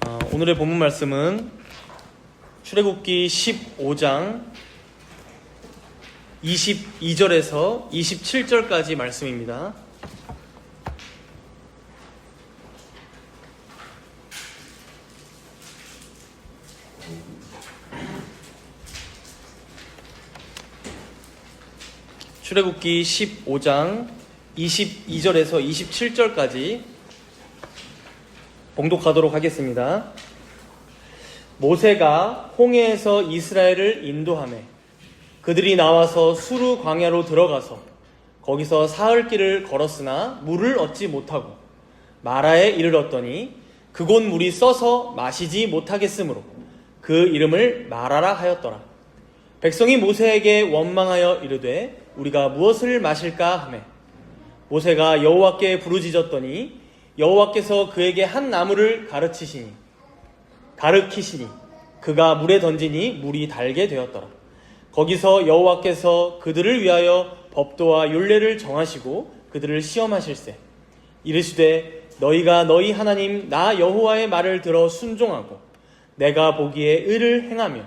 오늘의 본문 말씀은 출애굽기 15장 22절에서 27절까지 말씀입니다. 출애굽기 15장 22절에서 27절까지 봉독하도록 하겠습니다. 모세가 홍해에서 이스라엘을 인도하매 그들이 나와서 수르 광야로 들어가서 거기서 사흘 길을 걸었으나 물을 얻지 못하고 마라에 이르렀더니 그곳 물이 써서 마시지 못하겠으므로 그 이름을 마라라 하였더라. 백성이 모세에게 원망하여 이르되 우리가 무엇을 마실까 하매 모세가 여호와께 부르짖었더니 여호와께서 그에게 한 나무를 가르치시니 그가 물에 던지니 물이 달게 되었더라. 거기서 여호와께서 그들을 위하여 법도와 율례를 정하시고 그들을 시험하실세. 이르시되 너희가 너희 하나님 나 여호와의 말을 들어 순종하고 내가 보기에 의를 행하며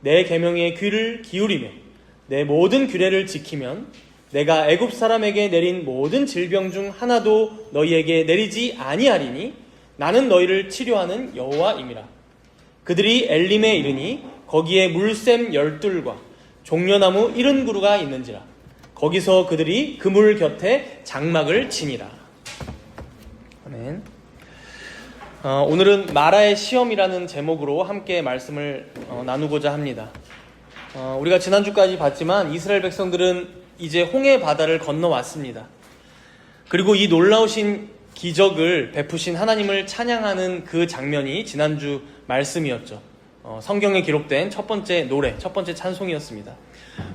내 계명에 귀를 기울이며 내 모든 규례를 지키면 내가 애굽 사람에게 내린 모든 질병 중 하나도 너희에게 내리지 아니하리니 나는 너희를 치료하는 여호와임이라. 그들이 엘림에 이르니 거기에 물샘 12과 종려나무 70그루가 있는지라. 거기서 그들이 그 물 곁에 장막을 치니라. 아멘. 오늘은 마라의 시험이라는 제목으로 함께 말씀을 나누고자 합니다. 우리가 지난주까지 봤지만 이스라엘 백성들은 이제 홍해 바다를 건너왔습니다. 그리고 이 놀라우신 기적을 베푸신 하나님을 찬양하는 그 장면이 지난주 말씀이었죠. 성경에 기록된 첫 번째 노래, 첫 번째 찬송이었습니다.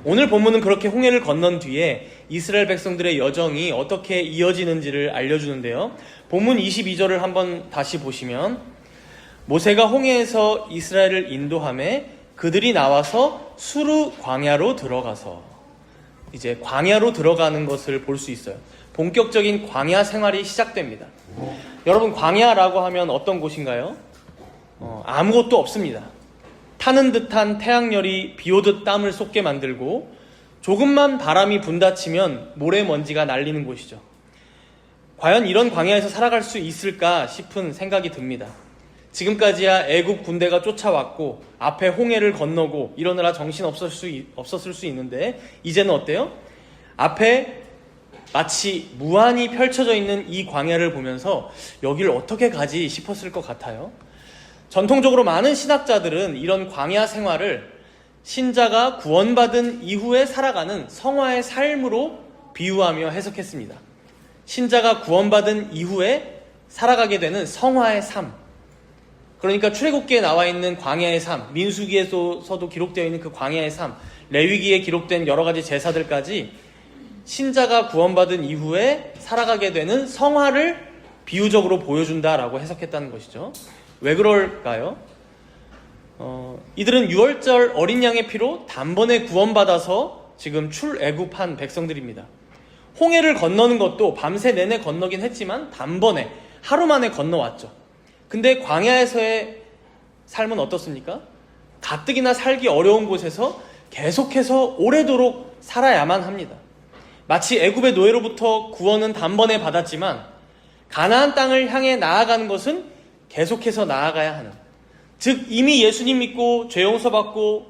오늘 본문은 그렇게 홍해를 건넌 뒤에 이스라엘 백성들의 여정이 어떻게 이어지는지를 알려주는데요. 본문 22절을 한번 다시 보시면 모세가 홍해에서 이스라엘을 인도하매 그들이 나와서 수르 광야로 들어가서 이제 광야로 들어가는 것을 볼 수 있어요. 본격적인 광야 생활이 시작됩니다. 여러분, 광야라고 하면 어떤 곳인가요? 아무것도 없습니다. 타는 듯한 태양열이 비 오듯 땀을 쏟게 만들고 조금만 바람이 분다치면 모래먼지가 날리는 곳이죠. 과연 이런 광야에서 살아갈 수 있을까 싶은 생각이 듭니다. 지금까지야 애국 군대가 쫓아왔고 앞에 홍해를 건너고 이러느라 정신 없었을 수 있는데 이제는 어때요? 앞에 마치 무한히 펼쳐져 있는 이 광야를 보면서 여길 어떻게 가지 싶었을 것 같아요. 전통적으로 많은 신학자들은 이런 광야 생활을 신자가 구원받은 이후에 살아가는 성화의 삶으로 비유하며 해석했습니다. 신자가 구원받은 이후에 살아가게 되는 성화의 삶, 그러니까 출애굽기에 나와 있는 광야의 삶, 민수기에서도 기록되어 있는 그 광야의 삶, 레위기에 기록된 여러 가지 제사들까지 신자가 구원받은 이후에 살아가게 되는 성화를 비유적으로 보여준다라고 해석했다는 것이죠. 왜 그럴까요? 이들은 유월절 어린 양의 피로 단번에 구원받아서 지금 출애굽한 백성들입니다. 홍해를 건너는 것도 밤새 내내 건너긴 했지만 단번에 하루 만에 건너왔죠. 근데 광야에서의 삶은 어떻습니까? 가뜩이나 살기 어려운 곳에서 계속해서 오래도록 살아야만 합니다. 마치 애굽의 노예로부터 구원은 단번에 받았지만 가나안 땅을 향해 나아가는 것은 계속해서 나아가야 하는, 즉 이미 예수님 믿고 죄 용서받고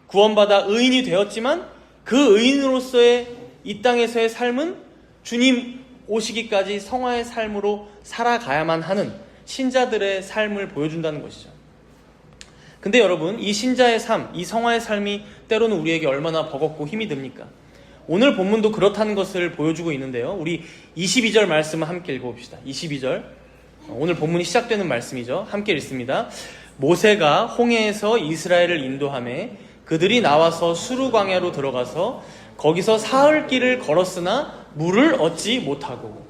구원받아 의인이 되었지만 그 의인으로서의 이 땅에서의 삶은 주님 오시기까지 성화의 삶으로 살아가야만 하는 신자들의 삶을 보여준다는 것이죠. 근데 여러분, 이 신자의 삶, 이 성화의 삶이 때로는 우리에게 얼마나 버겁고 힘이 듭니까? 오늘 본문도 그렇다는 것을 보여주고 있는데요. 우리 22절 말씀을 함께 읽어봅시다. 22절, 오늘 본문이 시작되는 말씀이죠. 함께 읽습니다. 모세가 홍해에서 이스라엘을 인도하매 그들이 나와서 수르 광야로 들어가서 거기서 사흘 길을 걸었으나 물을 얻지 못하고.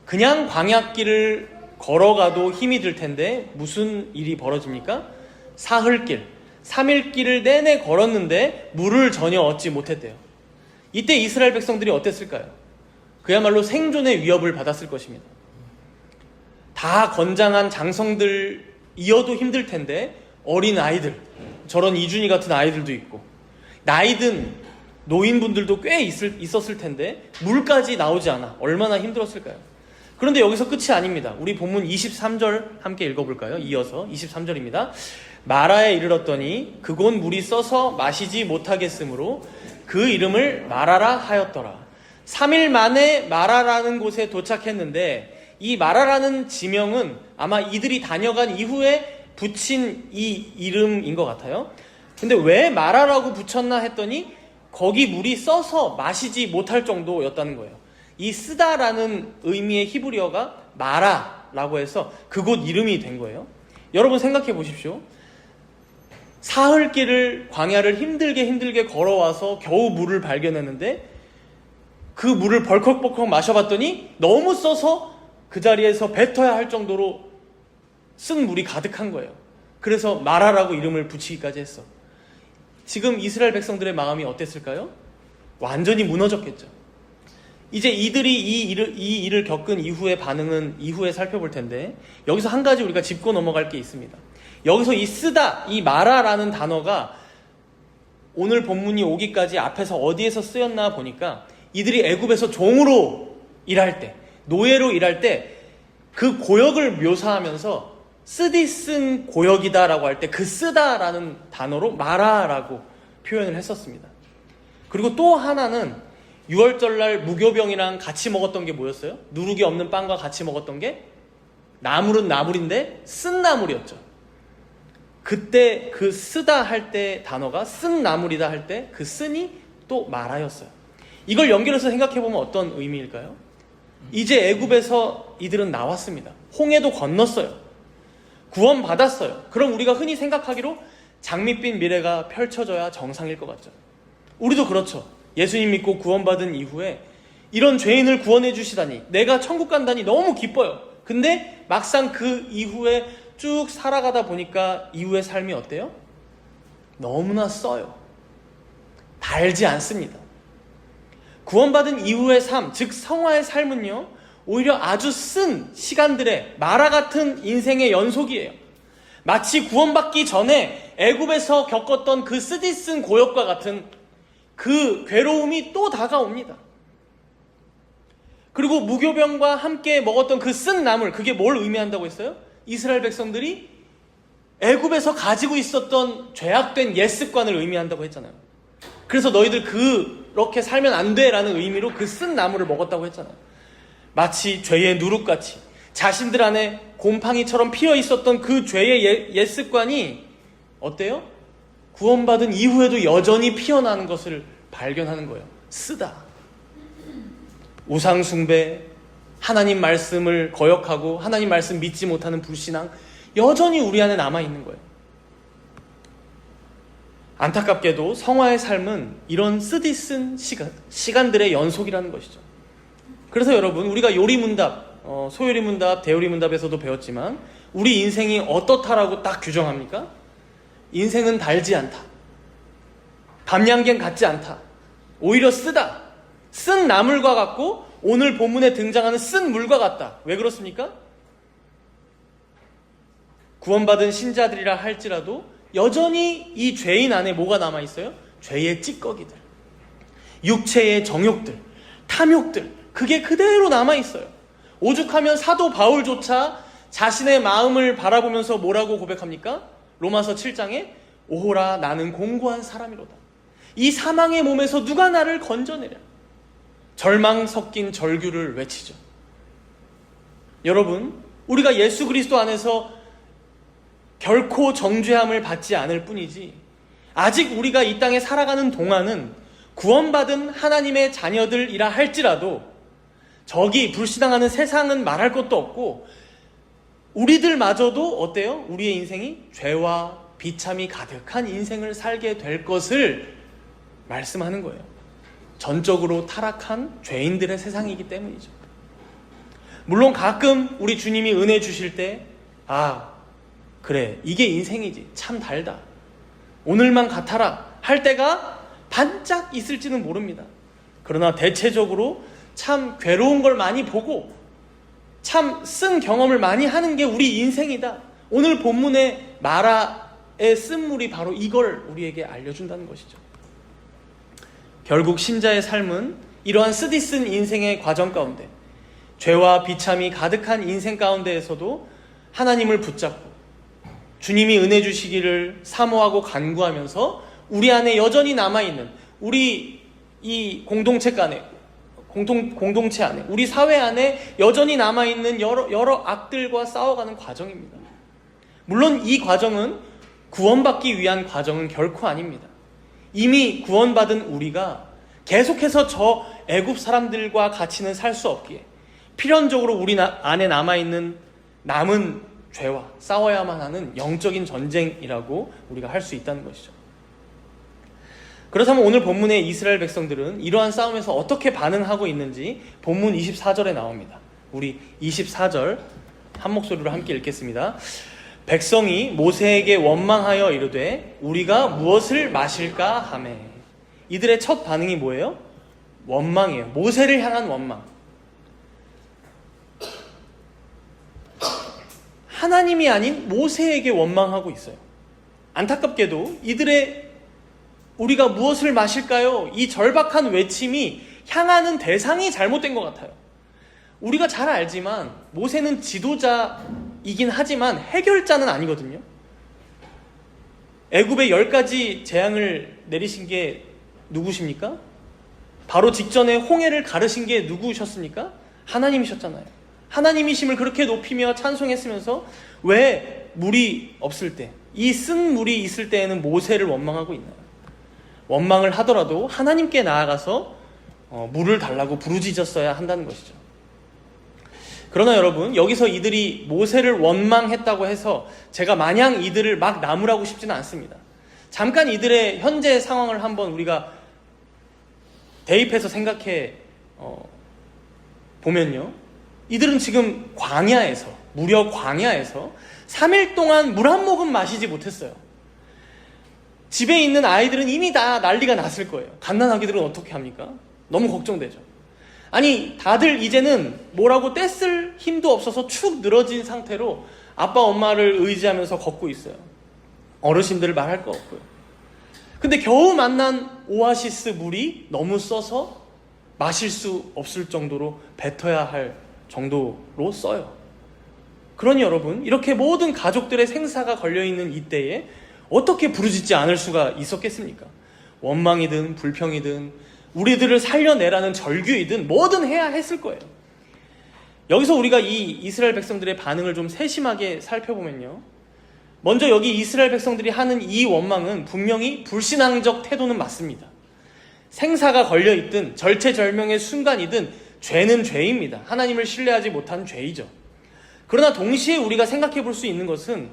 그냥 광야길을 걸어가도 힘이 들 텐데 무슨 일이 벌어집니까? 사흘길, 3일길을 내내 걸었는데 물을 전혀 얻지 못했대요. 이때 이스라엘 백성들이 어땠을까요? 그야말로 생존의 위협을 받았을 것입니다. 다 건장한 장성들 이어도 힘들 텐데 어린 아이들, 저런 이준이 같은 아이들도 있고 나이든 노인분들도 꽤 있었을 텐데 물까지 나오지 않아 얼마나 힘들었을까요? 그런데 여기서 끝이 아닙니다. 우리 본문 23절 함께 읽어볼까요? 이어서 23절입니다. 마라에 이르렀더니 그곳 물이 써서 마시지 못하겠으므로 그 이름을 마라라 하였더라. 3일 만에 마라라는 곳에 도착했는데 이 마라라는 지명은 아마 이들이 다녀간 이후에 붙인 이 이름인 것 같아요. 근데 왜 마라라고 붙였나 했더니 거기 물이 써서 마시지 못할 정도였다는 거예요. 이 쓰다라는 의미의 히브리어가 마라라고 해서 그곳 이름이 된 거예요. 여러분 생각해 보십시오. 사흘길을 광야를 힘들게 걸어와서 겨우 물을 발견했는데 그 물을 벌컥벌컥 마셔봤더니 너무 써서 그 자리에서 뱉어야 할 정도로 쓴 물이 가득한 거예요. 그래서 마라라고 이름을 붙이기까지 했어. 지금 이스라엘 백성들의 마음이 어땠을까요? 완전히 무너졌겠죠. 이제 이들이 이 일을 겪은 이후의 반응은 이후에 살펴볼 텐데 여기서 한 가지 우리가 짚고 넘어갈 게 있습니다. 여기서 이 쓰다, 이 마라라는 단어가 오늘 본문이 오기까지 앞에서 어디에서 쓰였나 보니까 이들이 애굽에서 종으로 일할 때, 노예로 일할 때 그 고역을 묘사하면서 쓰디 쓴 고역이다라고 할 때 그 쓰다라는 단어로 마라라고 표현을 했었습니다. 그리고 또 하나는 유월절날 무교병이랑 같이 먹었던 게 뭐였어요? 누룩이 없는 빵과 같이 먹었던 게 나물은 나물인데 쓴 나물이었죠. 그때 그 쓰다 할 때 단어가 쓴 나물이다 할 때 그 쓴이 또 마라였어요. 이걸 연결해서 생각해보면 어떤 의미일까요? 이제 애굽에서 이들은 나왔습니다. 홍해도 건넜어요. 구원받았어요. 그럼 우리가 흔히 생각하기로 장밋빛 미래가 펼쳐져야 정상일 것 같죠. 우리도 그렇죠. 예수님 믿고 구원받은 이후에 이런 죄인을 구원해 주시다니, 내가 천국 간다니 너무 기뻐요. 근데 막상 그 이후에 쭉 살아가다 보니까 이후의 삶이 어때요? 너무나 써요. 달지 않습니다. 구원받은 이후의 삶, 즉 성화의 삶은요, 오히려 아주 쓴 시간들의 마라 같은 인생의 연속이에요. 마치 구원받기 전에 애굽에서 겪었던 그 쓰디쓴 고역과 같은 그 괴로움이 또 다가옵니다. 그리고 무교병과 함께 먹었던 그 쓴 나물, 그게 뭘 의미한다고 했어요? 이스라엘 백성들이 애굽에서 가지고 있었던 죄악된 옛 습관을 의미한다고 했잖아요. 그래서 너희들 그렇게 살면 안 돼라는 의미로 그 쓴 나물을 먹었다고 했잖아요. 마치 죄의 누룩같이 자신들 안에 곰팡이처럼 피어 있었던 그 죄의 옛 습관이 어때요? 구원받은 이후에도 여전히 피어나는 것을 발견하는 거예요. 쓰다. 우상 숭배, 하나님 말씀을 거역하고 하나님 말씀 믿지 못하는 불신앙, 여전히 우리 안에 남아있는 거예요. 안타깝게도 성화의 삶은 이런 쓰디쓴 시간들의 연속이라는 것이죠. 그래서 여러분, 우리가 요리문답, 소요리문답, 대요리문답에서도 배웠지만 우리 인생이 어떻다라고 딱 규정합니까? 인생은 달지 않다. 밤양갱 같지 않다. 오히려 쓰다. 쓴 나물과 같고 오늘 본문에 등장하는 쓴 물과 같다. 왜 그렇습니까? 구원받은 신자들이라 할지라도 여전히 이 죄인 안에 뭐가 남아있어요? 죄의 찌꺼기들, 육체의 정욕들, 탐욕들, 그게 그대로 남아있어요. 오죽하면 사도 바울조차 자신의 마음을 바라보면서 뭐라고 고백합니까? 로마서 7장에 오호라 나는 공고한 사람이로다. 이 사망의 몸에서 누가 나를 건져내랴. 절망 섞인 절규를 외치죠. 여러분, 우리가 예수 그리스도 안에서 결코 정죄함을 받지 않을 뿐이지 아직 우리가 이 땅에 살아가는 동안은 구원받은 하나님의 자녀들이라 할지라도 저기 불신앙하는 세상은 말할 것도 없고 우리들마저도 어때요? 우리의 인생이 죄와 비참이 가득한 인생을 살게 될 것을 말씀하는 거예요. 전적으로 타락한 죄인들의 세상이기 때문이죠. 물론 가끔 우리 주님이 은혜 주실 때 그래, 이게 인생이지, 참 달다, 오늘만 같아라 할 때가 반짝 있을지는 모릅니다. 그러나 대체적으로 참 괴로운 걸 많이 보고 참 쓴 경험을 많이 하는 게 우리 인생이다, 오늘 본문의 마라의 쓴물이 바로 이걸 우리에게 알려준다는 것이죠. 결국 신자의 삶은 이러한 쓰디쓴 인생의 과정 가운데, 죄와 비참이 가득한 인생 가운데에서도 하나님을 붙잡고 주님이 은혜 주시기를 사모하고 간구하면서 우리 안에 여전히 남아있는, 우리 이 공동체 안에, 공동체 안에, 우리 사회 안에 여전히 남아있는 여러 악들과 싸워가는 과정입니다. 물론 이 과정은 구원받기 위한 과정은 결코 아닙니다. 이미 구원받은 우리가 계속해서 저 애굽 사람들과 같이는 살 수 없기에 필연적으로 우리 안에 남아있는 남은 죄와 싸워야만 하는 영적인 전쟁이라고 우리가 할 수 있다는 것이죠. 그렇다면 오늘 본문의 이스라엘 백성들은 이러한 싸움에서 어떻게 반응하고 있는지 본문 24절에 나옵니다. 우리 24절 한 목소리로 함께 읽겠습니다. 백성이 모세에게 원망하여 이르되 우리가 무엇을 마실까 하매. 이들의 첫 반응이 뭐예요? 원망이에요. 모세를 향한 원망. 하나님이 아닌 모세에게 원망하고 있어요. 안타깝게도 이들의 우리가 무엇을 마실까요? 이 절박한 외침이 향하는 대상이 잘못된 것 같아요. 우리가 잘 알지만 모세는 지도자이긴 하지만 해결자는 아니거든요. 애굽의 10가지 재앙을 내리신 게 누구십니까? 바로 직전에 홍해를 가르신 게 누구셨습니까? 하나님이셨잖아요. 하나님이심을 그렇게 높이며 찬송했으면서 왜 물이 없을 때, 이 쓴 물이 있을 때에는 모세를 원망하고 있나요? 원망을 하더라도 하나님께 나아가서 물을 달라고 부르짖었어야 한다는 것이죠. 그러나 여러분, 여기서 이들이 모세를 원망했다고 해서 제가 마냥 이들을 막 나무라고 싶지는 않습니다. 잠깐 이들의 현재 상황을 한번 우리가 대입해서 생각해 보면요, 이들은 지금 광야에서, 무려 광야에서 3일 동안 물 한 모금 마시지 못했어요. 집에 있는 아이들은 이미 다 난리가 났을 거예요. 갓난아기들은 어떻게 합니까? 너무 걱정되죠. 아니, 다들 이제는 뭐라고 떼쓸 힘도 없어서 축 늘어진 상태로 아빠 엄마를 의지하면서 걷고 있어요. 어르신들 말할 거 없고요. 근데 겨우 만난 오아시스 물이 너무 써서 마실 수 없을 정도로 뱉어야 할 정도로 써요. 그러니 여러분, 이렇게 모든 가족들의 생사가 걸려있는 이때에 어떻게 부르짖지 않을 수가 있었겠습니까? 원망이든 불평이든 우리들을 살려내라는 절규이든 뭐든 해야 했을 거예요. 여기서 우리가 이 이스라엘 백성들의 반응을 좀 세심하게 살펴보면요, 먼저 여기 이스라엘 백성들이 하는 이 원망은 분명히 불신앙적 태도는 맞습니다. 생사가 걸려있든 절체절명의 순간이든 죄는 죄입니다. 하나님을 신뢰하지 못한 죄이죠. 그러나 동시에 우리가 생각해 볼 수 있는 것은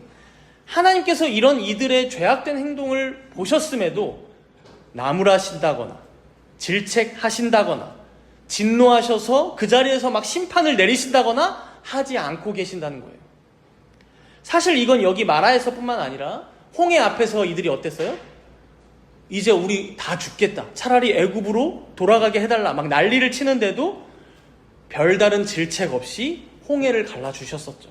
하나님께서 이런 이들의 죄악된 행동을 보셨음에도 나무라신다거나 질책하신다거나 진노하셔서 그 자리에서 막 심판을 내리신다거나 하지 않고 계신다는 거예요. 사실 이건 여기 마라에서뿐만 아니라 홍해 앞에서 이들이 어땠어요? 이제 우리 다 죽겠다, 차라리 애굽으로 돌아가게 해달라, 막 난리를 치는데도 별다른 질책 없이 홍해를 갈라주셨었죠.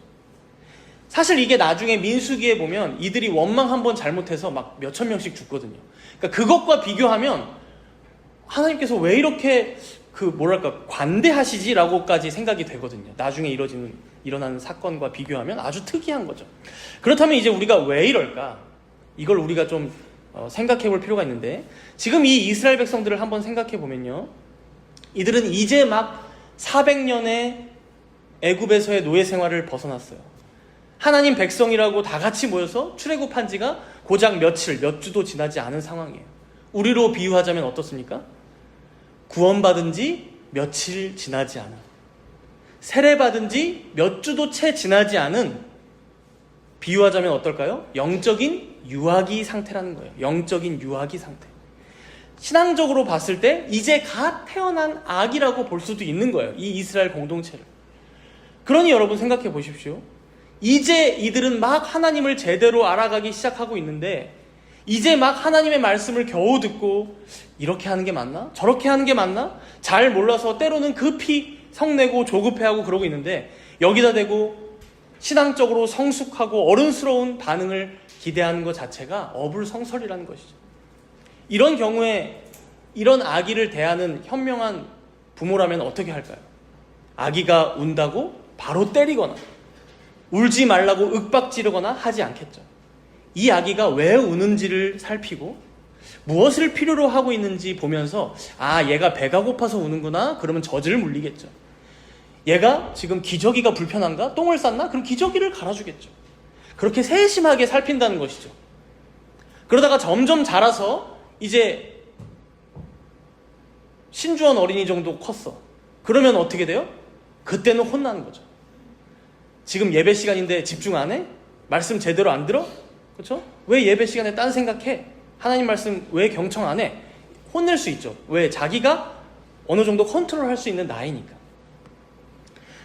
사실 이게 나중에 민수기에 보면 이들이 원망 한번 잘못해서 막 몇천 명씩 죽거든요. 그러니까 그것과 비교하면 하나님께서 왜 이렇게 관대하시지라고까지 생각이 되거든요. 나중에 일어나는 사건과 비교하면 아주 특이한 거죠. 그렇다면 이제 우리가 왜 이럴까? 이걸 우리가 좀 생각해 볼 필요가 있는데, 지금 이 이스라엘 백성들을 한번 생각해 보면요, 이들은 이제 막 400년의 애굽에서의 노예 생활을 벗어났어요. 하나님 백성이라고 다 같이 모여서 출애굽한 지가 고작 며칠, 몇 주도 지나지 않은 상황이에요. 우리로 비유하자면 어떻습니까? 구원받은 지 며칠 지나지 않은, 세례받은 지 몇 주도 채 지나지 않은, 비유하자면 어떨까요? 영적인 유아기 상태라는 거예요. 영적인 유아기 상태. 신앙적으로 봤을 때 이제 갓 태어난 아기라고 볼 수도 있는 거예요, 이 이스라엘 공동체를. 그러니 여러분 생각해 보십시오. 이제 이들은 막 하나님을 제대로 알아가기 시작하고 있는데, 이제 막 하나님의 말씀을 겨우 듣고 이렇게 하는 게 맞나? 저렇게 하는 게 맞나? 잘 몰라서 때로는 급히 성내고 조급해하고 그러고 있는데, 여기다 대고 신앙적으로 성숙하고 어른스러운 반응을 기대하는 것 자체가 어불성설이라는 것이죠. 이런 경우에 이런 아기를 대하는 현명한 부모라면 어떻게 할까요? 아기가 운다고 바로 때리거나 울지 말라고 윽박지르거나 하지 않겠죠. 이 아기가 왜 우는지를 살피고 무엇을 필요로 하고 있는지 보면서 얘가 배가 고파서 우는구나. 그러면 저주를 물리겠죠. 얘가 지금 기저귀가 불편한가? 똥을 쌌나? 그럼 기저귀를 갈아주겠죠. 그렇게 세심하게 살핀다는 것이죠. 그러다가 점점 자라서 이제 신주원 어린이 정도 컸어. 그러면 어떻게 돼요? 그때는 혼나는 거죠. 지금 예배 시간인데 집중 안 해? 말씀 제대로 안 들어? 그렇죠? 왜 예배 시간에 딴 생각해? 하나님 말씀 왜 경청 안 해? 혼낼 수 있죠. 왜? 자기가 어느 정도 컨트롤할 수 있는 나이니까.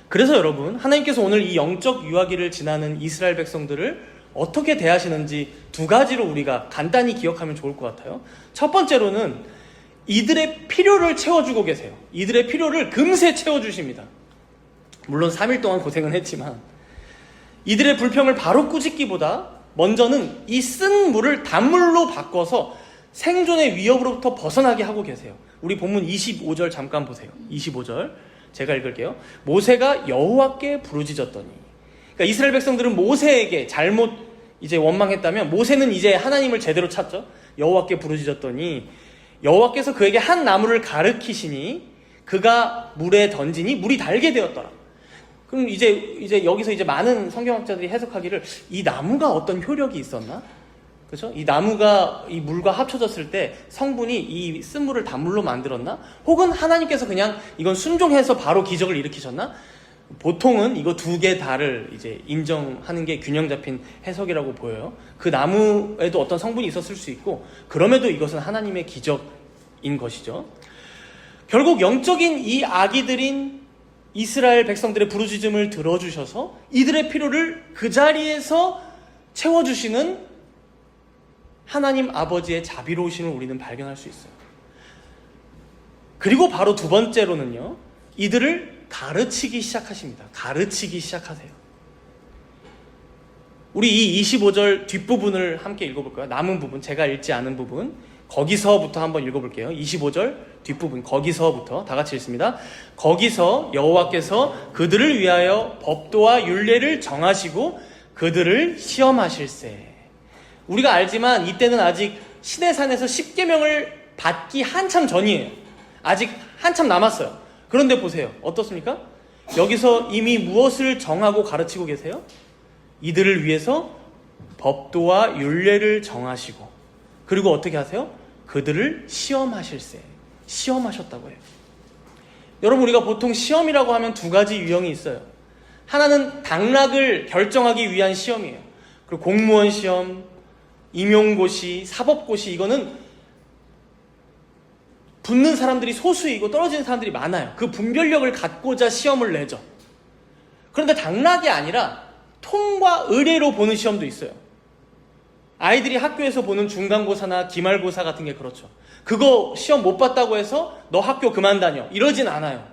그래서 여러분, 하나님께서 오늘 이 영적 유아기를 지나는 이스라엘 백성들을 어떻게 대하시는지 두 가지로 우리가 간단히 기억하면 좋을 것 같아요. 첫 번째로는 이들의 필요를 채워주고 계세요. 이들의 필요를 금세 채워주십니다. 물론 3일 동안 고생은 했지만 이들의 불평을 바로 꾸짖기보다 먼저는 이 쓴 물을 단물로 바꿔서 생존의 위협으로부터 벗어나게 하고 계세요. 우리 본문 25절 잠깐 보세요. 25절 제가 읽을게요. 모세가 여호와께 부르짖었더니, 그러니까 이스라엘 백성들은 모세에게 잘못 이제 원망했다면 모세는 이제 하나님을 제대로 찾죠. 여호와께 부르짖었더니 여호와께서 그에게 한 나무를 가르치시니 그가 물에 던지니 물이 달게 되었더라. 그럼 이제 여기서 이제 많은 성경학자들이 해석하기를 이 나무가 어떤 효력이 있었나? 그렇죠? 이 나무가 이 물과 합쳐졌을 때 성분이 이 쓴물을 단물로 만들었나? 혹은 하나님께서 그냥 이건 순종해서 바로 기적을 일으키셨나? 보통은 이거 두 개 다를 이제 인정하는 게 균형 잡힌 해석이라고 보여요. 그 나무에도 어떤 성분이 있었을 수 있고, 그럼에도 이것은 하나님의 기적인 것이죠. 결국 영적인 이 아기들인 이스라엘 백성들의 부르짖음을 들어주셔서 이들의 필요를 그 자리에서 채워주시는 하나님 아버지의 자비로우심을 우리는 발견할 수 있어요. 그리고 바로 두 번째로는요, 이들을 가르치기 시작하십니다. 가르치기 시작하세요. 우리 이 25절 뒷부분을 함께 읽어볼까요? 남은 부분, 제가 읽지 않은 부분, 거기서부터 한번 읽어볼게요. 25절 뒷부분, 거기서부터 다 같이 읽습니다. 거기서 여호와께서 그들을 위하여 법도와 율례를 정하시고 그들을 시험하실세. 우리가 알지만 이때는 아직 시내산에서 십계명을 받기 한참 전이에요. 아직 한참 남았어요. 그런데 보세요. 어떻습니까? 여기서 이미 무엇을 정하고 가르치고 계세요? 이들을 위해서 법도와 율례를 정하시고, 그리고 어떻게 하세요? 그들을 시험하실세. 시험하셨다고 해요. 여러분, 우리가 보통 시험이라고 하면 두 가지 유형이 있어요. 하나는 당락을 결정하기 위한 시험이에요. 그리고 공무원 시험, 임용고시, 사법고시, 이거는 붙는 사람들이 소수이고 떨어지는 사람들이 많아요. 그 분별력을 갖고자 시험을 내죠. 그런데 당락이 아니라 통과 의례로 보는 시험도 있어요. 아이들이 학교에서 보는 중간고사나 기말고사 같은 게 그렇죠. 그거 시험 못 봤다고 해서 너 학교 그만 다녀, 이러진 않아요.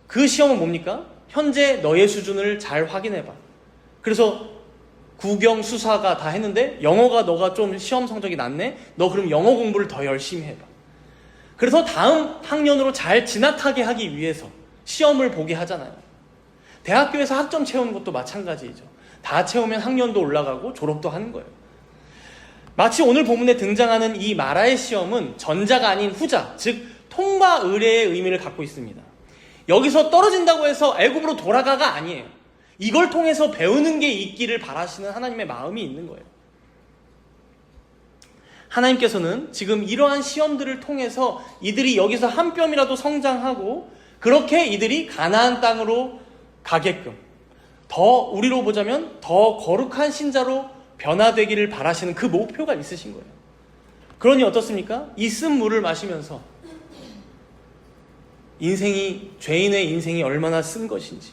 그 시험은 뭡니까? 현재 너의 수준을 잘 확인해봐. 그래서 국영, 수사가 다 했는데 영어가 너가 좀 시험 성적이 낮네? 너 그럼 영어 공부를 더 열심히 해봐. 그래서 다음 학년으로 잘 진학하게 하기 위해서 시험을 보게 하잖아요. 대학교에서 학점 채우는 것도 마찬가지이죠. 다 채우면 학년도 올라가고 졸업도 하는 거예요. 마치 오늘 본문에 등장하는 이 마라의 시험은 전자가 아닌 후자, 즉 통과 의례의 의미를 갖고 있습니다. 여기서 떨어진다고 해서 애굽으로 돌아가가 아니에요. 이걸 통해서 배우는 게 있기를 바라시는 하나님의 마음이 있는 거예요. 하나님께서는 지금 이러한 시험들을 통해서 이들이 여기서 한 뼘이라도 성장하고 그렇게 이들이 가나안 땅으로 가게끔 더 우리로 보자면 더 거룩한 신자로 변화되기를 바라시는 그 목표가 있으신 거예요. 그러니 어떻습니까? 이 쓴 물을 마시면서 죄인의 인생이 얼마나 쓴 것인지,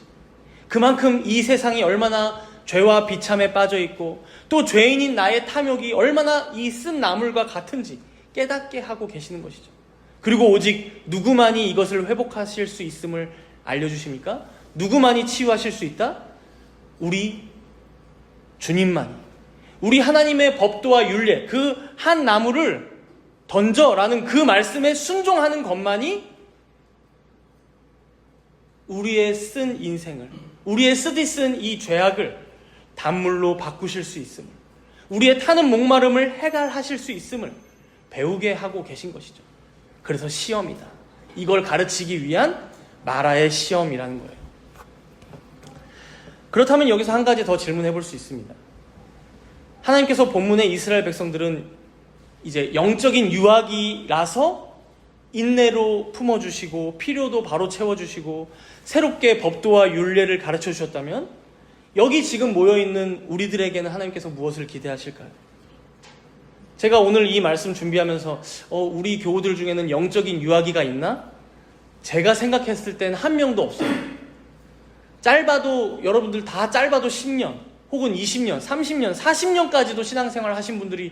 그만큼 이 세상이 얼마나 죄와 비참에 빠져 있고 또 죄인인 나의 탐욕이 얼마나 이 쓴 나물과 같은지 깨닫게 하고 계시는 것이죠. 그리고 오직 누구만이 이것을 회복하실 수 있음을 알려주십니까? 누구만이 치유하실 수 있다? 우리 주님만이, 우리 하나님의 법도와 율례, 그 한 나무를 던져라는 그 말씀에 순종하는 것만이 우리의 쓴 인생을, 우리의 쓰디 쓴 이 죄악을 단물로 바꾸실 수 있음을, 우리의 타는 목마름을 해결하실 수 있음을 배우게 하고 계신 것이죠. 그래서 시험이다. 이걸 가르치기 위한 마라의 시험이라는 거예요. 그렇다면 여기서 한 가지 더 질문해 볼 수 있습니다. 하나님께서 본문의 이스라엘 백성들은 이제 영적인 유아기라서 인내로 품어주시고 필요도 바로 채워주시고 새롭게 법도와 율례를 가르쳐 주셨다면 여기 지금 모여있는 우리들에게는 하나님께서 무엇을 기대하실까요? 제가 오늘 이 말씀 준비하면서 우리 교우들 중에는 영적인 유아기가 있나? 제가 생각했을 땐 한 명도 없어요. 짧아도, 여러분들 다 짧아도 10년 혹은 20년, 30년, 40년까지도 신앙생활 하신 분들이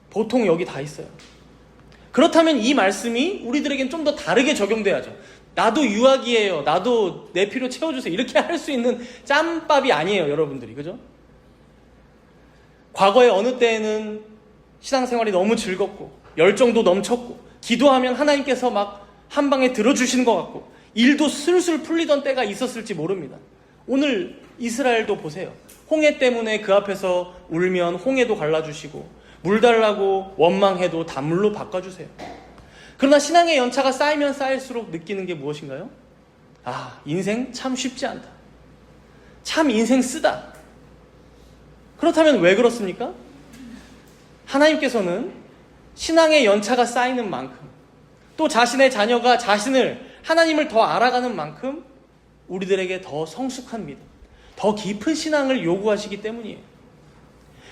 보통 여기 다 있어요. 그렇다면 이 말씀이 우리들에겐 좀 더 다르게 적용돼야죠. 나도 유아기예요. 나도 내 필요 채워주세요. 이렇게 할 수 있는 짬밥이 아니에요, 여러분들이. 그죠? 과거에 어느 때에는 신앙생활이 너무 즐겁고 열정도 넘쳤고 기도하면 하나님께서 막 한 방에 들어주시는 것 같고 일도 술술 풀리던 때가 있었을지 모릅니다. 오늘 이스라엘도 보세요. 홍해 때문에 그 앞에서 울면 홍해도 갈라주시고 물 달라고 원망해도 단물로 바꿔주세요. 그러나 신앙의 연차가 쌓이면 쌓일수록 느끼는 게 무엇인가요? 인생 참 쉽지 않다. 참 인생 쓰다. 그렇다면 왜 그렇습니까? 하나님께서는 신앙의 연차가 쌓이는 만큼 또 자신의 자녀가 하나님을 더 알아가는 만큼 우리들에게 더 성숙한 믿음, 더 깊은 신앙을 요구하시기 때문이에요.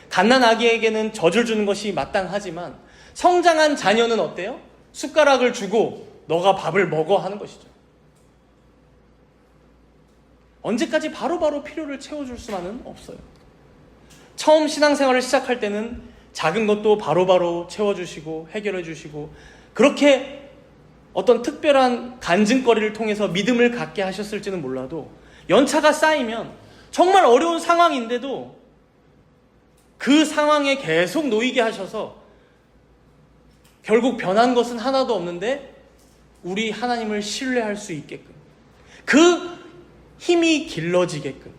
갓난아기에게는 젖을 주는 것이 마땅하지만 성장한 자녀는 어때요? 숟가락을 주고 너가 밥을 먹어 하는 것이죠. 언제까지 바로바로 필요를 채워줄 수만은 없어요. 처음 신앙생활을 시작할 때는 작은 것도 바로바로 채워주시고 해결해주시고 그렇게 어떤 특별한 간증거리를 통해서 믿음을 갖게 하셨을지는 몰라도 연차가 쌓이면 정말 어려운 상황인데도 그 상황에 계속 놓이게 하셔서 결국 변한 것은 하나도 없는데 우리 하나님을 신뢰할 수 있게끔 그 힘이 길러지게끔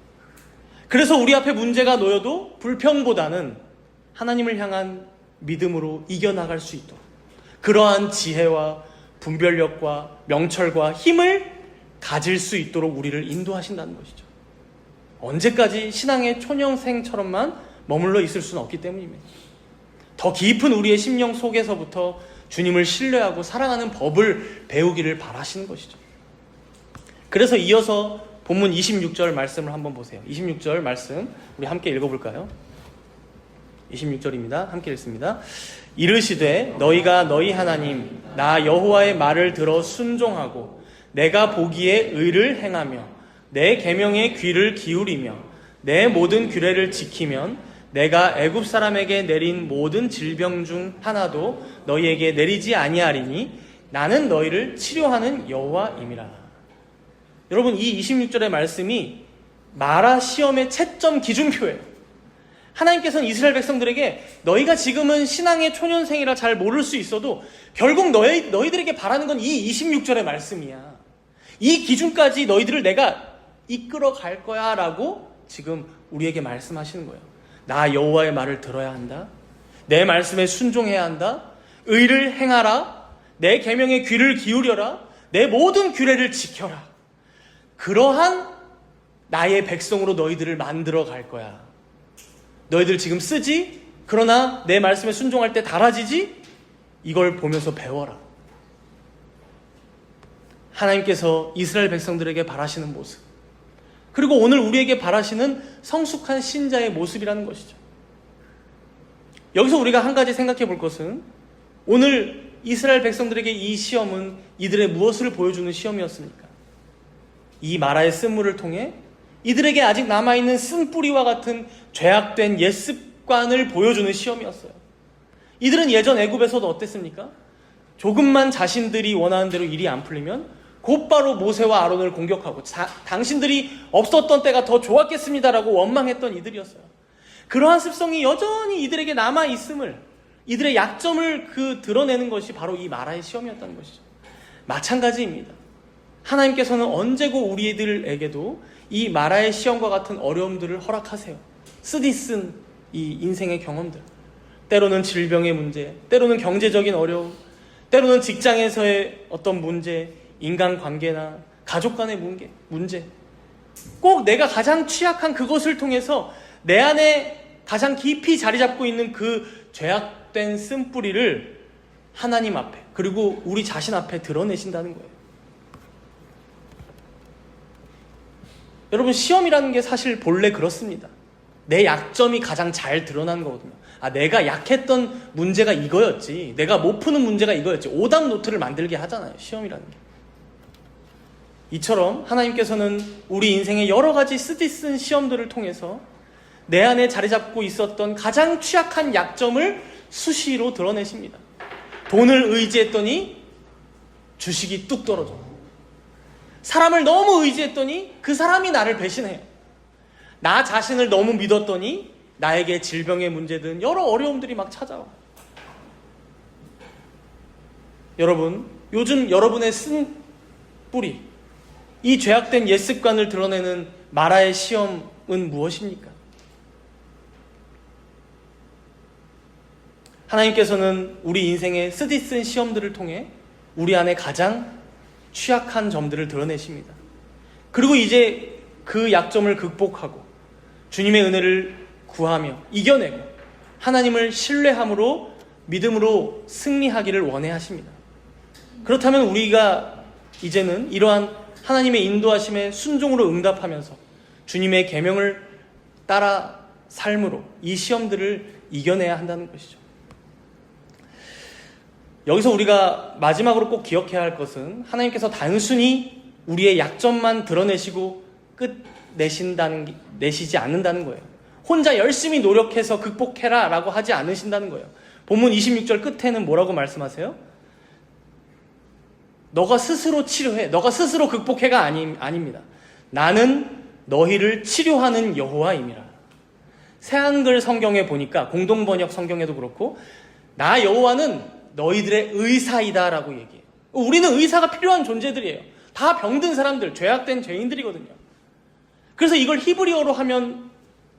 그래서 우리 앞에 문제가 놓여도 불평보다는 하나님을 향한 믿음으로 이겨나갈 수 있도록 그러한 지혜와 분별력과 명철과 힘을 가질 수 있도록 우리를 인도하신다는 것이죠. 언제까지 신앙의 초년생처럼만 머물러 있을 수는 없기 때문입니다. 더 깊은 우리의 심령 속에서부터 주님을 신뢰하고 사랑하는 법을 배우기를 바라시는 것이죠. 그래서 이어서 본문 26절 말씀을 한번 보세요. 26절 말씀 우리 함께 읽어볼까요? 26절입니다. 함께 읽습니다. 이르시되 너희가 너희 하나님 나 여호와의 말을 들어 순종하고 내가 보기에 의를 행하며 내 계명에 귀를 기울이며 내 모든 규례를 지키면 내가 애굽 사람에게 내린 모든 질병 중 하나도 너희에게 내리지 아니하리니 나는 너희를 치료하는 여호와임이라. 여러분 이 26절의 말씀이 마라 시험의 채점 기준표예요. 하나님께서는 이스라엘 백성들에게 너희가 지금은 신앙의 초년생이라 잘 모를 수 있어도 결국 너희들에게 바라는 건 이 26절의 말씀이야. 이 기준까지 너희들을 내가 이끌어 갈 거야 라고 지금 우리에게 말씀하시는 거예요. 나 여호와의 말을 들어야 한다. 내 말씀에 순종해야 한다. 의를 행하라. 내 계명에 귀를 기울여라. 내 모든 규례를 지켜라. 그러한 나의 백성으로 너희들을 만들어 갈 거야. 너희들 지금 쓰지? 그러나 내 말씀에 순종할 때 달아지지? 이걸 보면서 배워라. 하나님께서 이스라엘 백성들에게 바라시는 모습, 그리고 오늘 우리에게 바라시는 성숙한 신자의 모습이라는 것이죠. 여기서 우리가 한 가지 생각해 볼 것은 오늘 이스라엘 백성들에게 이 시험은 이들의 무엇을 보여주는 시험이었습니까? 이 마라의 쓴물을 통해 이들에게 아직 남아있는 쓴뿌리와 같은 죄악된 옛습관을 보여주는 시험이었어요. 이들은 예전 애굽에서도 어땠습니까? 조금만 자신들이 원하는 대로 일이 안 풀리면 곧바로 모세와 아론을 공격하고 당신들이 없었던 때가 더 좋았겠습니다라고 원망했던 이들이었어요. 그러한 습성이 여전히 이들에게 남아있음을, 이들의 약점을 드러내는 것이 바로 이 마라의 시험이었다는 것이죠. 마찬가지입니다. 하나님께서는 언제고 우리들에게도 이 마라의 시험과 같은 어려움들을 허락하세요. 쓰디쓴 이 인생의 경험들, 때로는 질병의 문제, 때로는 경제적인 어려움, 때로는 직장에서의 어떤 문제, 인간관계나 가족 간의 문제, 꼭 내가 가장 취약한 그것을 통해서 내 안에 가장 깊이 자리 잡고 있는 그 죄악된 쓴뿌리를 하나님 앞에, 그리고 우리 자신 앞에 드러내신다는 거예요. 여러분, 시험이라는 게 사실 본래 그렇습니다. 내 약점이 가장 잘 드러나는 거거든요. 내가 약했던 문제가 이거였지, 내가 못 푸는 문제가 이거였지, 오답 노트를 만들게 하잖아요, 시험이라는 게. 이처럼 하나님께서는 우리 인생의 여러 가지 쓰디쓴 시험들을 통해서 내 안에 자리 잡고 있었던 가장 취약한 약점을 수시로 드러내십니다. 돈을 의지했더니 주식이 뚝 떨어져. 사람을 너무 의지했더니 그 사람이 나를 배신해요. 나 자신을 너무 믿었더니 나에게 질병의 문제든 여러 어려움들이 막 찾아와. 여러분, 요즘 여러분의 쓴 뿌리, 이 죄악된 옛습관을 드러내는 마라의 시험은 무엇입니까? 하나님께서는 우리 인생의 쓰디쓴 시험들을 통해 우리 안에 가장 취약한 점들을 드러내십니다. 그리고 이제 그 약점을 극복하고 주님의 은혜를 구하며 이겨내고 하나님을 신뢰함으로, 믿음으로 승리하기를 원해 하십니다. 그렇다면 우리가 이제는 이러한 하나님의 인도하심에 순종으로 응답하면서 주님의 계명을 따라 삶으로 이 시험들을 이겨내야 한다는 것이죠. 여기서 우리가 마지막으로 꼭 기억해야 할 것은 하나님께서 단순히 우리의 약점만 드러내시고 내시지 않는다는 거예요. 혼자 열심히 노력해서 극복해라 라고 하지 않으신다는 거예요. 본문 26절 끝에는 뭐라고 말씀하세요? 너가 스스로 치료해, 너가 스스로 극복해가 아닙니다. 나는 너희를 치료하는 여호와임이라. 새한글 성경에 보니까, 공동번역 성경에도 그렇고, 나 여호와는 너희들의 의사이다 라고 얘기해요. 우리는 의사가 필요한 존재들이에요. 다 병든 사람들, 죄악된 죄인들이거든요. 그래서 이걸 히브리어로 하면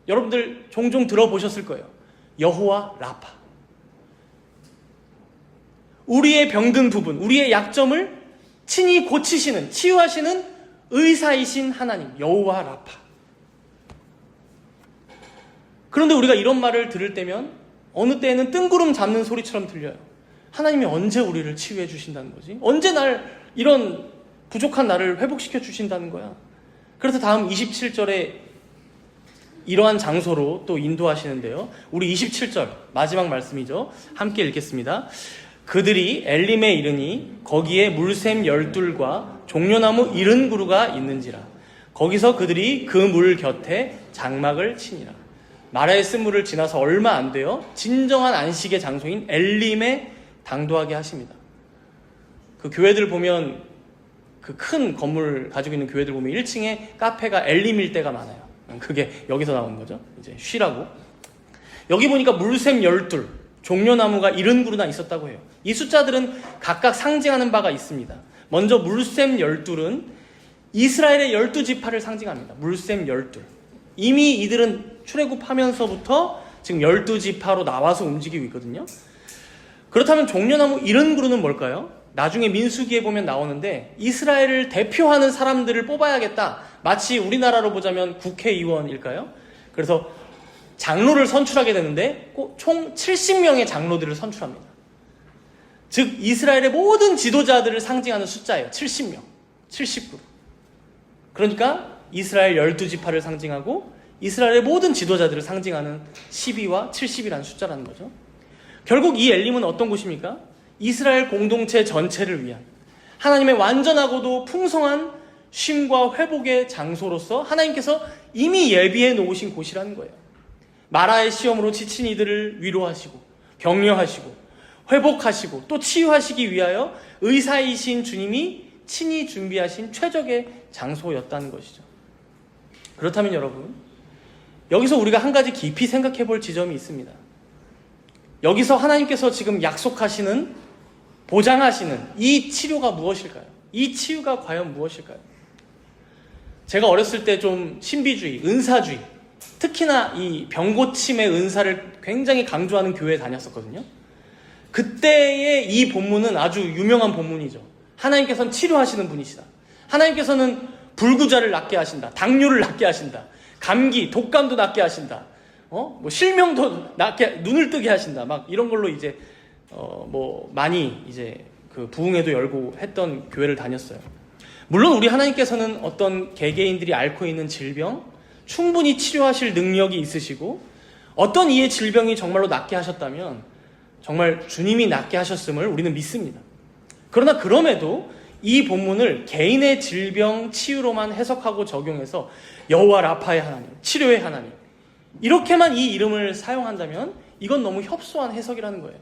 여러분들 종종 들어보셨을 거예요. 여호와 라파. 우리의 병든 부분, 우리의 약점을 친히 고치시는, 치유하시는 의사이신 하나님, 여호와 라파. 그런데 우리가 이런 말을 들을 때면 어느 때에는 뜬구름 잡는 소리처럼 들려요. 하나님이 언제 우리를 치유해 주신다는 거지? 언제 이런 부족한 나를 회복시켜 주신다는 거야? 그래서 다음 27절에 이러한 장소로 또 인도하시는데요. 우리 27절 마지막 말씀이죠. 함께 읽겠습니다. 그들이 엘림에 이르니 거기에 물샘 12과 종려나무 70그루가 있는지라. 거기서 그들이 그 물 곁에 장막을 치니라. 마라의 쓴물을 지나서 얼마 안 돼요. 진정한 안식의 장소인 엘림에 당도하게 하십니다. 그 교회들 보면, 그 큰 건물 가지고 있는 교회들 보면 1층에 카페가 엘림일 때가 많아요. 그게 여기서 나온 거죠. 이제 쉬라고. 여기 보니까 물샘 12, 종려나무가 70그루나 있었다고 해요. 이 숫자들은 각각 상징하는 바가 있습니다. 먼저 물샘 12은 이스라엘의 12지파를 상징합니다. 물샘 12. 이미 이들은 출애굽하면서부터 지금 12지파로 나와서 움직이고 있거든요. 그렇다면 종려나무 70그루는 뭘까요? 나중에 민수기에 보면 나오는데 이스라엘을 대표하는 사람들을 뽑아야겠다. 마치 우리나라로 보자면 국회의원일까요? 그래서 장로를 선출하게 되는데 총 70명의 장로들을 선출합니다. 즉 이스라엘의 모든 지도자들을 상징하는 숫자예요. 70명, 70그루. 그러니까 이스라엘 12지파를 상징하고 이스라엘의 모든 지도자들을 상징하는 12와 70이라는 숫자라는 거죠. 결국 이 엘림은 어떤 곳입니까? 이스라엘 공동체 전체를 위한 하나님의 완전하고도 풍성한 쉼과 회복의 장소로서 하나님께서 이미 예비해 놓으신 곳이라는 거예요. 마라의 시험으로 지친 이들을 위로하시고 격려하시고 회복하시고 또 치유하시기 위하여 의사이신 주님이 친히 준비하신 최적의 장소였다는 것이죠. 그렇다면 여러분, 여기서 우리가 한 가지 깊이 생각해 볼 지점이 있습니다. 여기서 하나님께서 지금 약속하시는, 보장하시는 이 치료가 무엇일까요? 이 치유가 과연 무엇일까요? 제가 어렸을 때 좀 신비주의, 은사주의, 특히나 이 병고침의 은사를 굉장히 강조하는 교회에 다녔었거든요. 그때의 이 본문은 아주 유명한 본문이죠. 하나님께서는 치료하시는 분이시다. 하나님께서는 불구자를 낫게 하신다. 당뇨를 낫게 하신다. 감기, 독감도 낫게 하신다. 실명도 낫게, 눈을 뜨게 하신다. 막 이런 걸로 이제 많이 이제 그 부흥회도 열고 했던 교회를 다녔어요. 물론 우리 하나님께서는 어떤 개개인들이 앓고 있는 질병 충분히 치료하실 능력이 있으시고, 어떤 이의 질병이 정말로 낫게 하셨다면 정말 주님이 낫게 하셨음을 우리는 믿습니다. 그러나 그럼에도 이 본문을 개인의 질병 치유로만 해석하고 적용해서 여호와 라파의 하나님, 치료의 하나님, 이렇게만 이 이름을 사용한다면 이건 너무 협소한 해석이라는 거예요.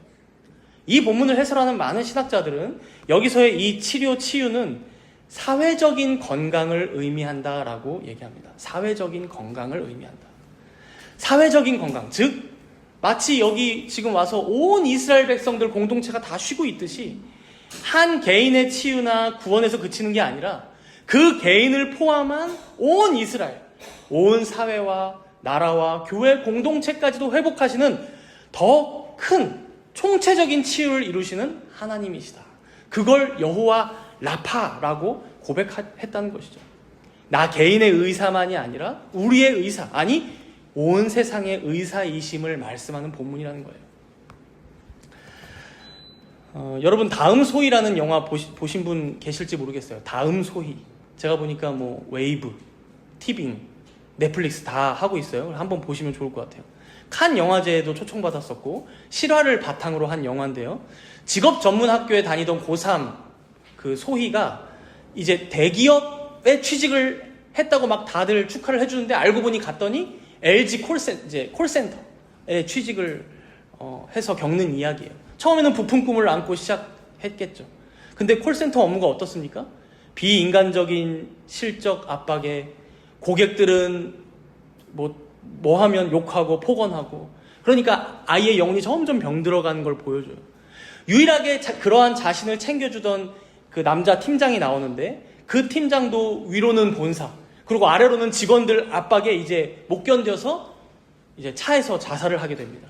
이 본문을 해설하는 많은 신학자들은 여기서의 이 치료, 치유는 사회적인 건강을 의미한다라고 얘기합니다. 사회적인 건강을 의미한다. 사회적인 건강, 즉 마치 여기 지금 와서 온 이스라엘 백성들 공동체가 다 쉬고 있듯이 한 개인의 치유나 구원에서 그치는 게 아니라 그 개인을 포함한 온 이스라엘, 온 사회와 나라와 교회 공동체까지도 회복하시는 더 큰 총체적인 치유를 이루시는 하나님이시다. 그걸 여호와 라파라고 고백했다는 것이죠. 나 개인의 의사만이 아니라 우리의 의사, 아니 온 세상의 의사이심을 말씀하는 본문이라는 거예요. 여러분, 다음 소희라는 영화 보신 분 계실지 모르겠어요. 다음 소희. 제가 보니까 웨이브, 티빙, 넷플릭스 다 하고 있어요. 한번 보시면 좋을 것 같아요. 칸 영화제에도 초청받았었고 실화를 바탕으로 한 영화인데요. 직업 전문 학교에 다니던 고3 그 소희가 이제 대기업에 취직을 했다고 막 다들 축하를 해주는데, 알고 보니 갔더니 LG 콜센터에 취직을 해서 겪는 이야기예요. 처음에는 부푼 꿈을 안고 시작했겠죠. 근데 콜센터 업무가 어떻습니까? 비인간적인 실적 압박에 고객들은 뭐 하면 욕하고 폭언하고, 그러니까 아이의 영혼이 점점 병들어가는 걸 보여줘요. 유일하게 그러한 자신을 챙겨주던 그 남자 팀장이 나오는데, 그 팀장도 위로는 본사, 그리고 아래로는 직원들 압박에 이제 못 견뎌서 이제 차에서 자살을 하게 됩니다.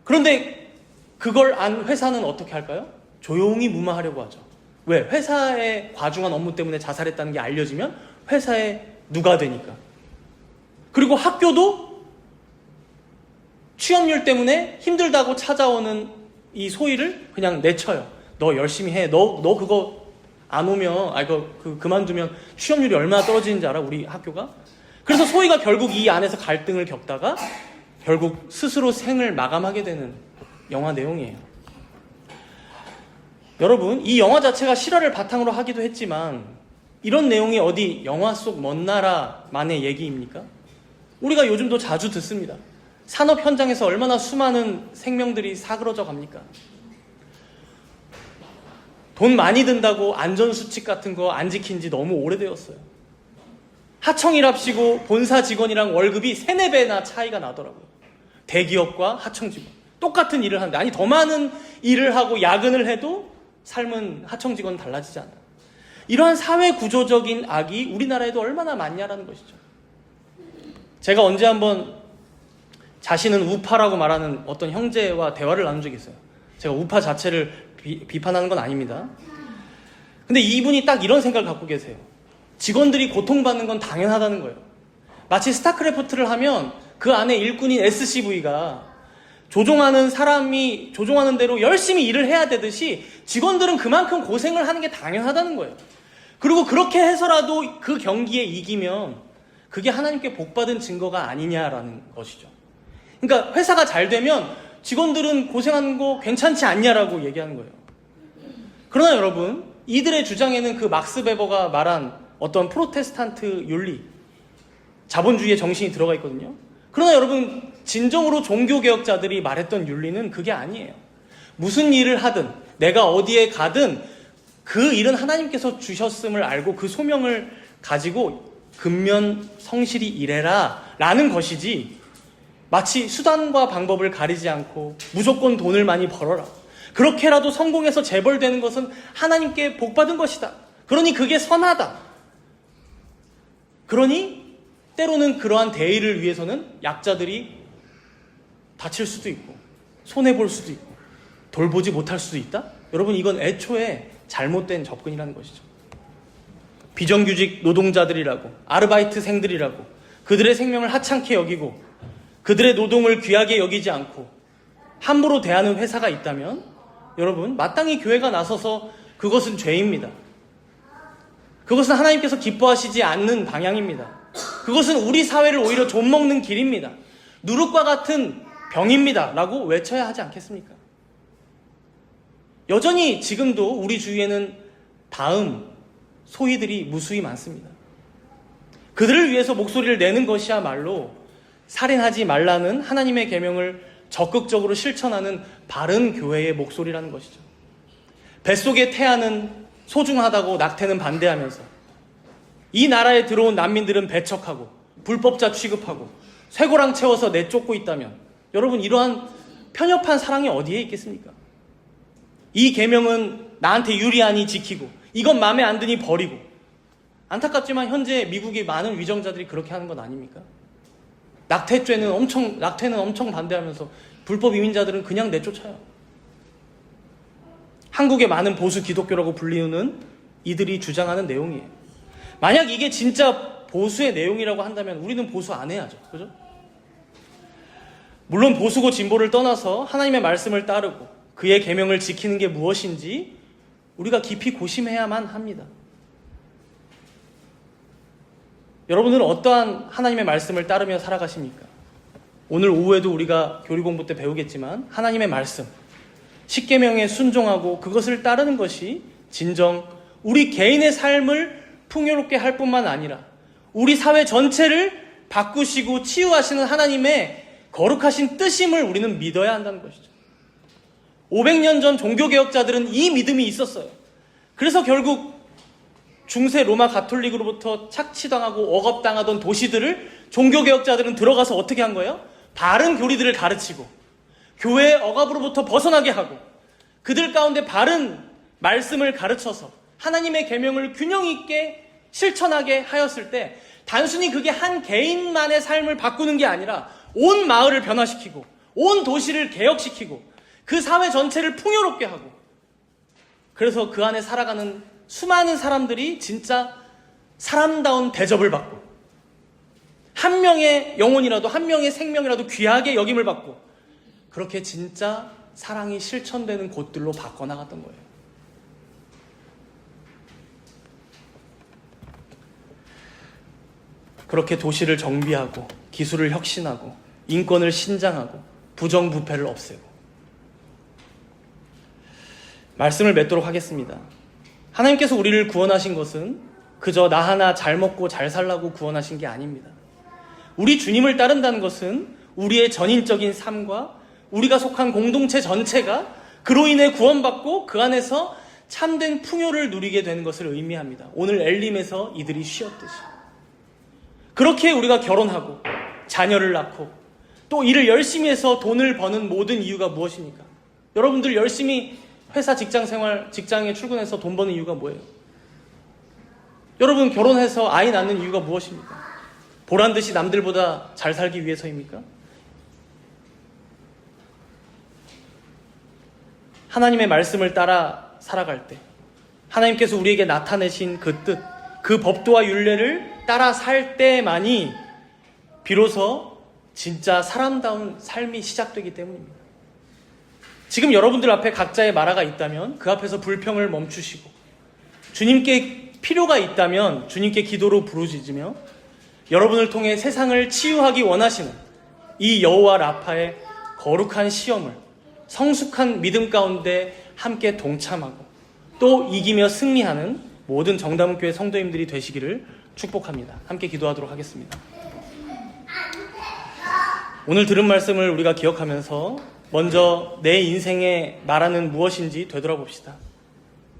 그런데 그걸 안 회사는 어떻게 할까요? 조용히 무마하려고 하죠. 왜? 회사의 과중한 업무 때문에 자살했다는 게 알려지면 회사에 누가 되니까. 그리고 학교도 취업률 때문에 힘들다고 찾아오는 이 소희를 그냥 내쳐요. 너 열심히 해. 너 그거 안 오면, 그만두면 취업률이 얼마나 떨어지는지 알아? 우리 학교가? 그래서 소희가 결국 이 안에서 갈등을 겪다가 결국 스스로 생을 마감하게 되는 영화 내용이에요. 여러분, 이 영화 자체가 실화를 바탕으로 하기도 했지만 이런 내용이 어디 영화 속 먼 나라만의 얘기입니까? 우리가 요즘도 자주 듣습니다. 산업 현장에서 얼마나 수많은 생명들이 사그러져 갑니까? 돈 많이 든다고 안전수칙 같은 거 안 지킨 지 너무 오래되었어요. 하청일합시고 본사 직원이랑 월급이 3-4배나 차이가 나더라고요. 대기업과 하청 직원. 똑같은 일을 하는데, 아니 더 많은 일을 하고 야근을 해도 삶은 하청 직원은 달라지지 않아요. 이러한 사회 구조적인 악이 우리나라에도 얼마나 많냐라는 것이죠. 제가 언제 한번 자신은 우파라고 말하는 어떤 형제와 대화를 나눈 적이 있어요. 제가 우파 자체를 비판하는 건 아닙니다. 근데 이분이 딱 이런 생각을 갖고 계세요. 직원들이 고통받는 건 당연하다는 거예요. 마치 스타크래프트를 하면 그 안에 일꾼인 SCV가 조종하는 사람이 조종하는 대로 열심히 일을 해야 되듯이 직원들은 그만큼 고생을 하는 게 당연하다는 거예요. 그리고 그렇게 해서라도 그 경기에 이기면 그게 하나님께 복받은 증거가 아니냐라는 것이죠. 그러니까 회사가 잘 되면 직원들은 고생하는 거 괜찮지 않냐라고 얘기하는 거예요. 그러나 여러분, 이들의 주장에는 그 막스 베버가 말한 어떤 프로테스탄트 윤리, 자본주의의 정신이 들어가 있거든요. 그러나 여러분, 진정으로 종교개혁자들이 말했던 윤리는 그게 아니에요. 무슨 일을 하든, 내가 어디에 가든 그 일은 하나님께서 주셨음을 알고 그 소명을 가지고 근면 성실히 일해라 라는 것이지, 마치 수단과 방법을 가리지 않고 무조건 돈을 많이 벌어라, 그렇게라도 성공해서 재벌되는 것은 하나님께 복받은 것이다, 그러니 그게 선하다, 그러니 때로는 그러한 대의를 위해서는 약자들이 다칠 수도 있고 손해볼 수도 있고 돌보지 못할 수도 있다? 여러분, 이건 애초에 잘못된 접근이라는 것이죠. 비정규직 노동자들이라고, 아르바이트생들이라고 그들의 생명을 하찮게 여기고 그들의 노동을 귀하게 여기지 않고 함부로 대하는 회사가 있다면, 여러분, 마땅히 교회가 나서서 그것은 죄입니다. 그것은 하나님께서 기뻐하시지 않는 방향입니다. 그것은 우리 사회를 오히려 좀먹는 길입니다. 누룩과 같은 병입니다 라고 외쳐야 하지 않겠습니까? 여전히 지금도 우리 주위에는 다음 소위들이 무수히 많습니다. 그들을 위해서 목소리를 내는 것이야말로 살인하지 말라는 하나님의 계명을 적극적으로 실천하는 바른 교회의 목소리라는 것이죠. 뱃속의 태아는 소중하다고 낙태는 반대하면서 이 나라에 들어온 난민들은 배척하고 불법자 취급하고 쇠고랑 채워서 내쫓고 있다면, 여러분, 이러한 편협한 사랑이 어디에 있겠습니까? 이 계명은 나한테 유리하니 지키고 이건 마음에 안 드니 버리고, 안타깝지만 현재 미국의 많은 위정자들이 그렇게 하는 건 아닙니까? 낙태는 엄청 반대하면서 불법 이민자들은 그냥 내쫓아요. 한국의 많은 보수 기독교라고 불리우는 이들이 주장하는 내용이에요. 만약 이게 진짜 보수의 내용이라고 한다면 우리는 보수 안 해야죠. 그죠? 물론 보수고 진보를 떠나서 하나님의 말씀을 따르고 그의 계명을 지키는 게 무엇인지 우리가 깊이 고심해야만 합니다. 여러분들은 어떠한 하나님의 말씀을 따르며 살아가십니까? 오늘 오후에도 우리가 교리 공부 때 배우겠지만 하나님의 말씀, 십계명에 순종하고 그것을 따르는 것이 진정 우리 개인의 삶을 풍요롭게 할 뿐만 아니라 우리 사회 전체를 바꾸시고 치유하시는 하나님의 거룩하신 뜻임을 우리는 믿어야 한다는 것이죠. 500년 전 종교개혁자들은 이 믿음이 있었어요. 그래서 결국 중세 로마 가톨릭으로부터 착취당하고 억압당하던 도시들을 종교개혁자들은 들어가서 어떻게 한 거예요? 바른 교리들을 가르치고 교회의 억압으로부터 벗어나게 하고 그들 가운데 바른 말씀을 가르쳐서 하나님의 계명을 균형 있게 실천하게 하였을 때, 단순히 그게 한 개인만의 삶을 바꾸는 게 아니라 온 마을을 변화시키고 온 도시를 개혁시키고 그 사회 전체를 풍요롭게 하고, 그래서 그 안에 살아가는 수많은 사람들이 진짜 사람다운 대접을 받고 한 명의 영혼이라도 한 명의 생명이라도 귀하게 여김을 받고 그렇게 진짜 사랑이 실천되는 곳들로 바꿔나갔던 거예요. 그렇게 도시를 정비하고 기술을 혁신하고 인권을 신장하고 부정부패를 없애고. 말씀을 맺도록 하겠습니다. 하나님께서 우리를 구원하신 것은 그저 나 하나 잘 먹고 잘 살라고 구원하신 게 아닙니다. 우리 주님을 따른다는 것은 우리의 전인적인 삶과 우리가 속한 공동체 전체가 그로 인해 구원받고 그 안에서 참된 풍요를 누리게 되는 것을 의미합니다. 오늘 엘림에서 이들이 쉬었듯이. 그렇게 우리가 결혼하고 자녀를 낳고 또 일을 열심히 해서 돈을 버는 모든 이유가 무엇입니까? 여러분들 열심히 회사 직장에 출근해서 돈 버는 이유가 뭐예요? 여러분 결혼해서 아이 낳는 이유가 무엇입니까? 보란듯이 남들보다 잘 살기 위해서입니까? 하나님의 말씀을 따라 살아갈 때 하나님께서 우리에게 나타내신 그 뜻, 그 법도와 율례를 따라 살 때만이 비로소 진짜 사람다운 삶이 시작되기 때문입니다. 지금 여러분들 앞에 각자의 마라가 있다면 그 앞에서 불평을 멈추시고 주님께 필요가 있다면 주님께 기도로 부르짖으며 여러분을 통해 세상을 치유하기 원하시는 이 여호와 라파의 거룩한 시험을 성숙한 믿음 가운데 함께 동참하고 또 이기며 승리하는 모든 정담교회 성도님들이 되시기를 축복합니다. 함께 기도하도록 하겠습니다. 오늘 들은 말씀을 우리가 기억하면서 먼저 내 인생의 마라는 무엇인지 되돌아봅시다.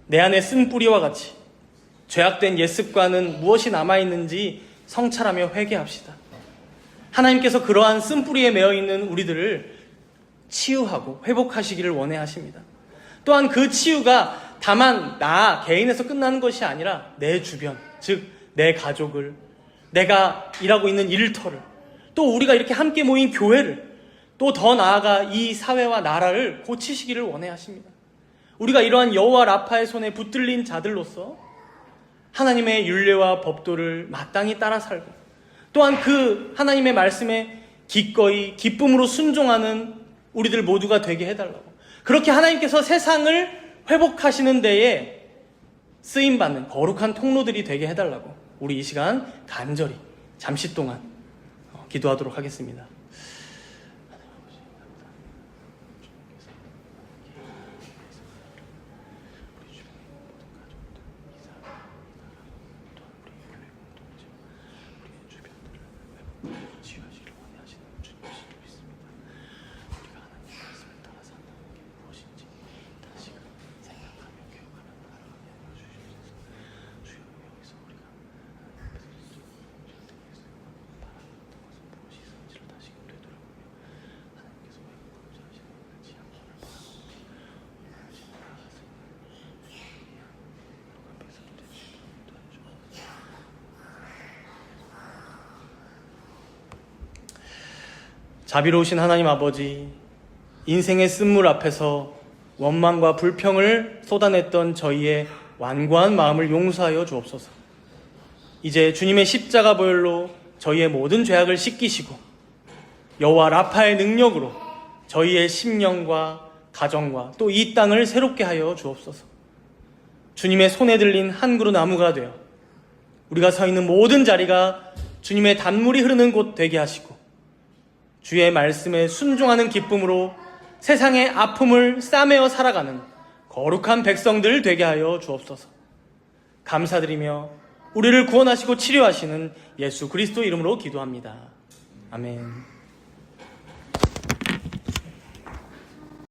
내 안에 쓴 뿌리와 같이 죄악된 옛 습관은 무엇이 남아있는지 성찰하며 회개합시다. 하나님께서 그러한 쓴 뿌리에 매어있는 우리들을 치유하고 회복하시기를 원해 하십니다. 또한 그 치유가 다만 나 개인에서 끝나는 것이 아니라 내 주변, 즉 내 가족을, 내가 일하고 있는 일터를, 또 우리가 이렇게 함께 모인 교회를, 또 더 나아가 이 사회와 나라를 고치시기를 원해 하십니다. 우리가 이러한 여호와 라파의 손에 붙들린 자들로서 하나님의 율례와 법도를 마땅히 따라 살고, 또한 그 하나님의 말씀에 기꺼이 기쁨으로 순종하는 우리들 모두가 되게 해달라고, 그렇게 하나님께서 세상을 회복하시는 데에 쓰임받는 거룩한 통로들이 되게 해달라고 우리 이 시간 간절히 잠시 동안 기도하도록 하겠습니다. 자비로우신 하나님 아버지, 인생의 쓴물 앞에서 원망과 불평을 쏟아냈던 저희의 완고한 마음을 용서하여 주옵소서. 이제 주님의 십자가 보혈로 저희의 모든 죄악을 씻기시고 여호와 라파의 능력으로 저희의 심령과 가정과 또 이 땅을 새롭게 하여 주옵소서. 주님의 손에 들린 한 그루 나무가 되어 우리가 서 있는 모든 자리가 주님의 단물이 흐르는 곳 되게 하시고, 주의 말씀에 순종하는 기쁨으로 세상의 아픔을 싸매어 살아가는 거룩한 백성들 되게 하여 주옵소서. 감사드리며 우리를 구원하시고 치료하시는 예수 그리스도 이름으로 기도합니다. 아멘.